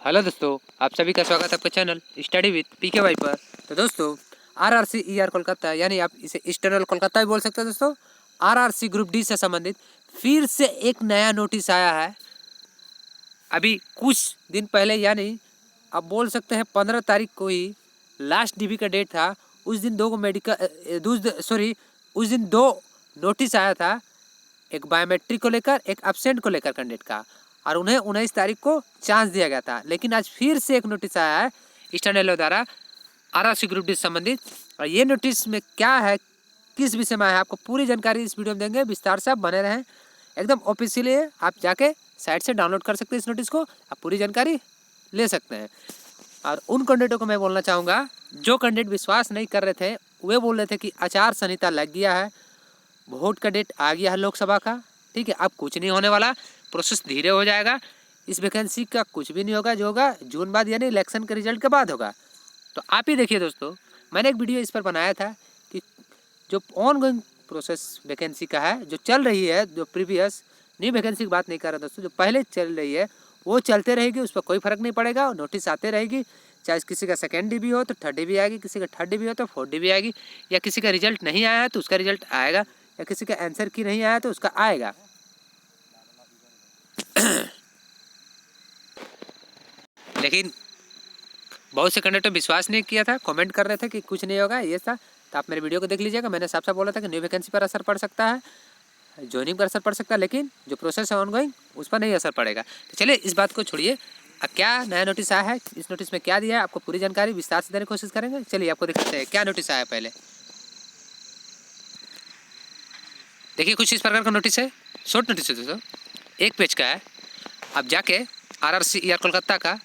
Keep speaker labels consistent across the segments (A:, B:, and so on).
A: Hello दोस्तों, आप सभी का स्वागत है आपके channel study with PK Y पर। तो दोस्तों, आरआरसी ईआर कोलकाता यानी आप इसे ईस्टर्नल कोलकाता भी बोल सकते हैं। दोस्तों, आरआरसी ग्रुप डी से संबंधित फिर से एक नया नोटिस आया है। अभी कुछ दिन पहले यानी आप बोल सकते हैं 15 तारीख को ही लास्ट डीबी का डेट था। उस दिन उस दिन दो नोटिस आया था, एक बायोमेट्रिक को लेकर, एक एब्सेंट को लेकर कैंडिडेट का, और उन्हें 19 तारीख को चांस दिया गया था। लेकिन आज फिर से एक नोटिस आया है ईस्टर्न द्वारा आरआरसी ग्रुप डी से संबंधित। और ये नोटिस में क्या है, किस विषय में है, आपको पूरी जानकारी इस वीडियो में देंगे। विस्तार से आप बने रहें, एकदम ऑफिशियली है, आप जाके साइट से डाउनलोड कर सकते हैं इस नोटिस को, आप पूरी जानकारी ले सकते हैं। और उन कैंडिडेटों को मैं बोलना चाहूँगा जो कैंडिडेट विश्वास नहीं कर रहे थे, वे बोल रहे थे कि आचार संहिता लग गया है, वोट का डेट आ गया है लोकसभा का, ठीक है, अब कुछ नहीं होने वाला, प्रोसेस धीरे हो जाएगा, इस वैकेंसी का कुछ भी नहीं होगा, जो होगा जून बाद यानी इलेक्शन के रिजल्ट के बाद होगा। तो आप ही देखिए दोस्तों, मैंने एक वीडियो इस पर बनाया था कि जो ऑन गोइंग प्रोसेस वैकेंसी का है, जो चल रही है, जो प्रीवियस न्यू वैकेंसी की बात नहीं कर रहा दोस्तों, जो पहले चल रही है वो चलते रहेगी, उस पर कोई फर्क नहीं पड़ेगा। नोटिस आते रहेगी, चाहे किसी का सेकेंड डीबी हो तो थर्ड डीबी आएगी, किसी का थर्ड डीबी हो तो फोर्थ डीबी आएगी, या किसी का रिजल्ट नहीं आया है तो उसका रिजल्ट आएगा, या किसी का आंसर की नहीं आया तो उसका आएगा। लेकिन बहुत से कैंडिडेट विश्वास नहीं किया था, कमेंट कर रहे थे कि कुछ नहीं होगा, ये था। तो आप मेरे वीडियो को देख लीजिएगा, मैंने साफ साफ बोला था कि न्यू वैकेंसी पर असर पड़ सकता है, ज्वाइनिंग पर असर पड़ सकता है, लेकिन जो प्रोसेस है ऑनगोइंग उस पर नहीं असर पड़ेगा। तो चलिए इस बात को छोड़िए, अब क्या नया नोटिस आया है, इस नोटिस में क्या दिया है, आपको पूरी जानकारी विस्तार से देने की कोशिश करेंगे। चलिए आपको दिखाते हैं क्या नोटिस आया है। पहले देखिए, कुछ इस प्रकार का नोटिस है, शॉर्ट नोटिस है दोस्तों, एक पेज का है। आप जाके आरआरसी ईआर कोलकाता का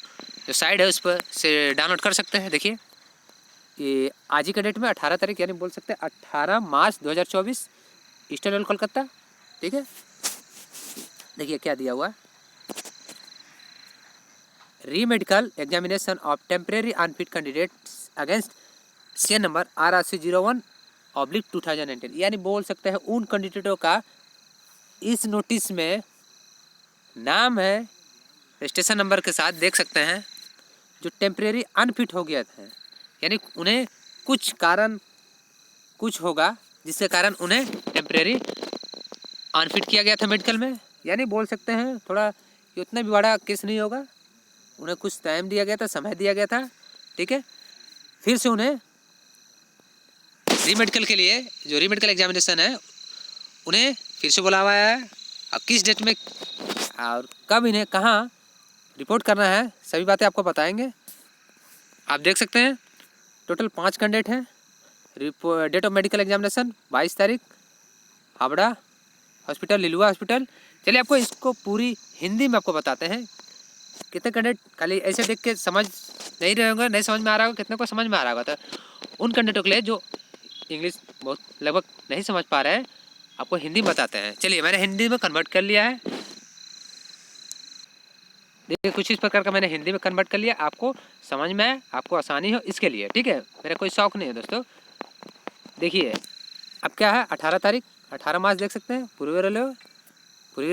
A: जो साइट है उस पर से डाउनलोड कर सकते हैं। देखिए, ये आज ही का डेट में 18 तारीख यानी बोल सकते हैं 18 मार्च 2024 ईस्टर्न कोलकाता, ठीक है। देखिए क्या दिया हुआ है, री medical examination of temporary unfit candidates against CN number RRC01/2019, यानी बोल सकते हैं उन कैंडिडेटों का इस नोटिस में नाम है, रजिस्ट्रेशन नंबर के साथ देख सकते हैं, जो टेम्परेरी अनफिट हो गया था, यानी उन्हें कुछ कारण कुछ होगा जिसके कारण उन्हें टेम्परेरी अनफिट किया गया था मेडिकल में। यानी बोल सकते हैं थोड़ा ये उतना भी बड़ा केस नहीं होगा, उन्हें कुछ टाइम दिया गया था, समय दिया गया था, ठीक है। फिर से उन्हें री मेडिकल के लिए, जो री मेडिकल एग्जामिनेशन है, उन्हें फिर से बुलावा है। अब किस डेट में और कब इन्हें कहाँ रिपोर्ट करना है, सभी बातें आपको बताएंगे। आप देख सकते हैं टोटल 5 कैंडिडेट हैं। डेट ऑफ मेडिकल एग्जामिनेशन 22 तारीख, हावड़ा हॉस्पिटल, लिलुआ हॉस्पिटल। चलिए आपको इसको पूरी हिंदी में आपको बताते हैं। कितने कैंडिडेट खाली ऐसे देख के समझ नहीं रहे होंगे, नहीं समझ में आ रहा होगा, कितने को समझ में आ रहा होगा। तो उन कैंडिडेटों के लिए जो इंग्लिश बहुत लगभग नहीं समझ पा रहे हैं, आपको हिंदी में बताते हैं। चलिए मैंने हिंदी में कन्वर्ट कर लिया है। देखिए कुछ इस प्रकार का मैंने हिंदी में कन्वर्ट कर लिया, आपको समझ में आए, आपको आसानी हो इसके लिए, ठीक है। मेरा कोई शौक नहीं है दोस्तों। देखिए अब क्या है, 18 तारीख 18 मार्च देख सकते हैं, पूर्वी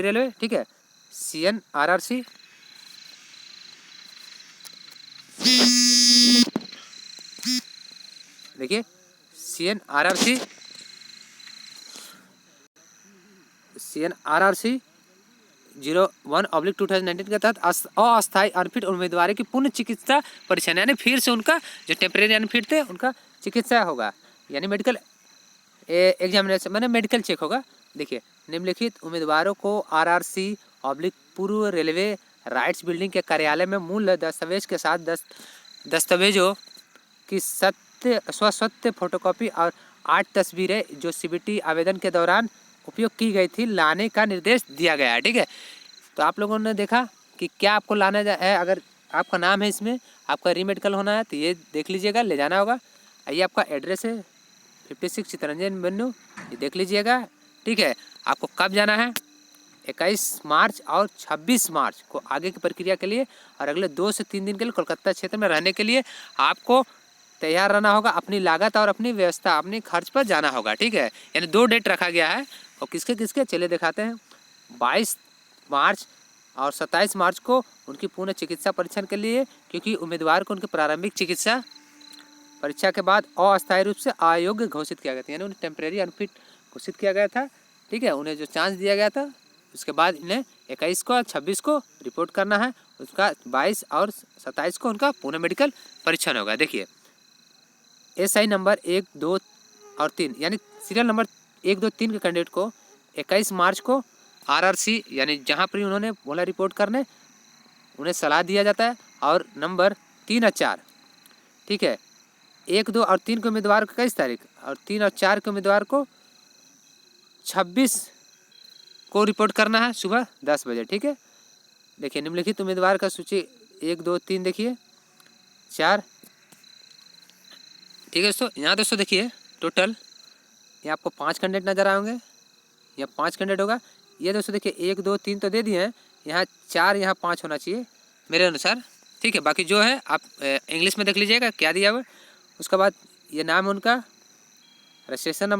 A: रेलवे, ठीक है। CN RRC देखिए, CN RRC 01/2019 के तहत अस्थायी अनफिट उम्मीदवार की पुनः चिकित्सा परीक्षण, यानी फिर से उनका जो टेम्परेरी अनफिट थे उनका चिकित्सा होगा, यानी मेडिकल एग्जामिनेशन मैंने मेडिकल चेक होगा। देखिए, निम्नलिखित उम्मीदवारों को RRC/पूर्व रेलवे राइट्स बिल्डिंग के कार्यालय में मूल दस्तावेज के साथ दस्तावेजों की स्वसत्य फोटोकॉपी और 8 तस्वीरें जो CBT आवेदन के दौरान उपयोग की गई थी लाने का निर्देश दिया गया है, ठीक है। तो आप लोगों ने देखा कि क्या आपको लाना है, अगर आपका नाम है इसमें, आपका री मेडिकल होना है तो ये देख लीजिएगा, ले जाना होगा। ये आपका एड्रेस है 56 चितरंजन एवेन्यू, ये देख लीजिएगा, ठीक है। आपको कब जाना है, 21 मार्च और 26 मार्च को आगे की प्रक्रिया के लिए, और अगले 2 से 3 दिन के लिए कोलकाता क्षेत्र में रहने के लिए आपको तैयार रहना होगा। अपनी लागत और अपनी व्यवस्था, अपनी खर्च पर जाना होगा, ठीक है। यानी 2 डेट रखा गया है, और किसके किसके चले दिखाते हैं, 22 मार्च और 27 मार्च को उनकी पुनः चिकित्सा परीक्षण के लिए, क्योंकि उम्मीदवार को उनकी प्रारंभिक चिकित्सा परीक्षा के बाद अस्थायी रूप से अयोग्य घोषित किया गया था, यानी उन्हें टेम्परेरी अनफिट घोषित किया गया था। ठीक है, उन्हें जो चांस दिया गया था, उसके बाद इन्हें 21 को और 26 को रिपोर्ट करना है, उसका 22 और 27 को उनका पुनः मेडिकल परीक्षण होगा। देखिए SI नंबर 1, 2 और 3 यानी सीरियल नंबर 1, 2, 3 के कैंडिडेट को 21 मार्च को RRC यानी जहाँ पर उन्होंने बोला रिपोर्ट करने, उन्हें सलाह दिया जाता है। और नंबर 3 और 4, ठीक है, 1, 2 और 3 के उम्मीदवार को 21 तारीख और 3 और 4 के उम्मीदवार को 26 को रिपोर्ट करना है सुबह 10 बजे। ठीक है, देखिए निम्नलिखित उम्मीदवार का सूची 1, 2, 3 देखिए 4। ठीक है दोस्तों, यहाँ दोस्तों देखिए टोटल ये आपको 5 कैंडिडेट नजर आएंगे, यहाँ 5 कैंडिडेट होगा। ये दोस्तों देखिए 1, 2, 3 तो दे दिए हैं, यहाँ 4, यहाँ 5 होना चाहिए मेरे अनुसार। ठीक है, बाकी जो है आप इंग्लिश में देख लीजिएगा क्या दिया हुआ। उसके बाद ये नाम उनका, रजिस्ट्रेशन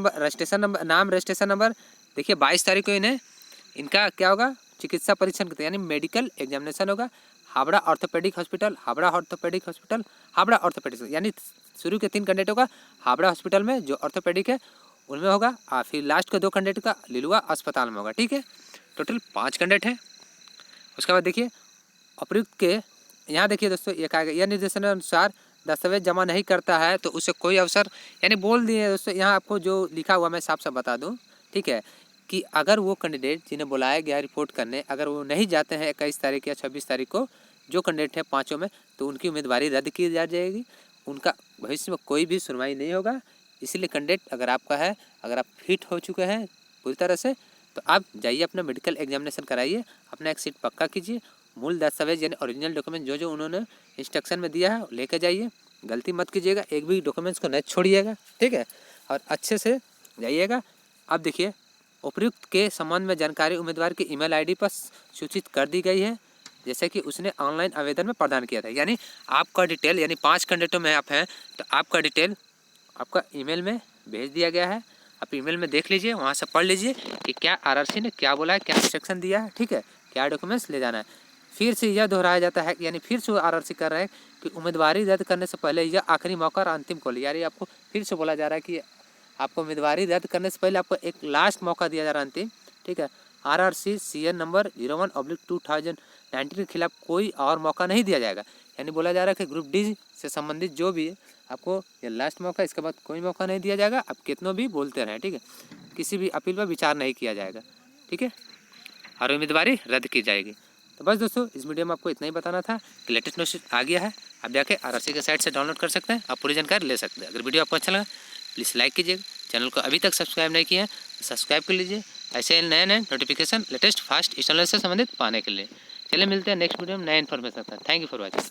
A: नंबर नाम रजिस्ट्रेशन नंबर। देखिए 22 तारीख को इनका क्या होगा, चिकित्सा परीक्षण यानी मेडिकल एग्जामिनेशन होगा। Howrah orthopaedic hospital, Howrah orthopaedic यानी शुरू के 3 कैंडिडेटों का हावड़ा हॉस्पिटल में जो ऑर्थोपेडिक है उनमें होगा, और फिर लास्ट के 2 कैंडिडेट का लिलुआ अस्पताल में होगा। ठीक है, टोटल 5 कैंडिडेट हैं। उसके बाद देखिए अप्रयुक्त के यहाँ देखिए दोस्तों ये कहा गया, यह निर्देशानुसार दस्तावेज जमा नहीं करता है तो उसे कोई अवसर, यानी बोल दिए दोस्तों यहाँ आपको जो लिखा हुआ मैं साफ साफ बता दूँ। ठीक है, कि अगर वो कैंडिडेट जिन्हें बुलाया गया रिपोर्ट करने, अगर वो नहीं जाते हैं 21 तारीख या 26 तारीख को, जो कैंडिडेट है 5 में, तो उनकी उम्मीदवारी रद्द की जा जाएगी, उनका भविष्य में कोई भी सुनवाई नहीं होगा। इसीलिए कैंडिडेट अगर आपका है, अगर आप फिट हो चुके हैं पूरी तरह से, तो आप जाइए अपना मेडिकल एग्जामिनेशन कराइए, अपना एक सीट पक्का कीजिए, मूल दस्तावेज यानी ओरिजिनल डॉक्यूमेंट जो जो उन्होंने इंस्ट्रक्शन में दिया है लेकर जाइए, गलती मत कीजिएगा, एक भी डॉक्यूमेंट्स को नहीं छोड़िएगा। ठीक है, और अच्छे से जाइएगा। अब देखिए उपयुक्त के संबंध में जानकारी उम्मीदवार की ईमेल आईडी पर सूचित कर दी गई है, जैसे कि उसने ऑनलाइन आवेदन में प्रदान किया था। यानी आपका डिटेल, यानी 5 कैंडिडेटों में आप हैं तो आपका डिटेल आपका ईमेल में भेज दिया गया है। आप ईमेल में देख लीजिए, वहाँ से पढ़ लीजिए कि क्या RRC ने क्या बोला है, क्या इंस्ट्रक्शन दिया है। ठीक है, क्या डॉक्यूमेंट्स ले जाना है। फिर से यह दोहराया जाता है, यानी फिर से RRC कर रहे हैं कि उम्मीदवारी रद्द करने से पहले यह आखिरी मौका और अंतिम कॉल, यानी आपको फिर से बोला जा रहा है कि आपको उम्मीदवारी रद्द करने से पहले आपको एक लास्ट मौका दिया जा रहा है, अंतिम। ठीक है, RRC CN नंबर 01/2019 के खिलाफ कोई और मौका नहीं दिया जाएगा। यानी बोला जा रहा है कि ग्रुप डी से संबंधित जो भी है आपको ये लास्ट मौका, इसके बाद कोई मौका नहीं दिया जाएगा। आप कितनों भी बोलते रहें, ठीक है, किसी भी अपील पर विचार नहीं किया जाएगा। ठीक है, और उम्मीदवारी रद्द की जाएगी। तो बस दोस्तों इस वीडियो में आपको इतना ही बताना था कि लेटेस्ट नोटिस आ गया है, आप जाके RRC के साइट से डाउनलोड कर सकते हैं, आप पूरी जानकारी ले सकते हैं। अगर वीडियो आपको अच्छा लगा प्लीज़ लाइक कीजिएगा, चैनल को अभी तक सब्सक्राइब नहीं किया है तो सब्सक्राइब कर लीजिए, ऐसे नए नए नोटिफिकेशन लेटेस्ट फास्ट इंस्टॉलेशन से संबंधित पाने के लिए। चलिए मिलते हैं नेक्स्ट वीडियो में नए इन्फॉर्मेशन के साथ। Thank you for watching.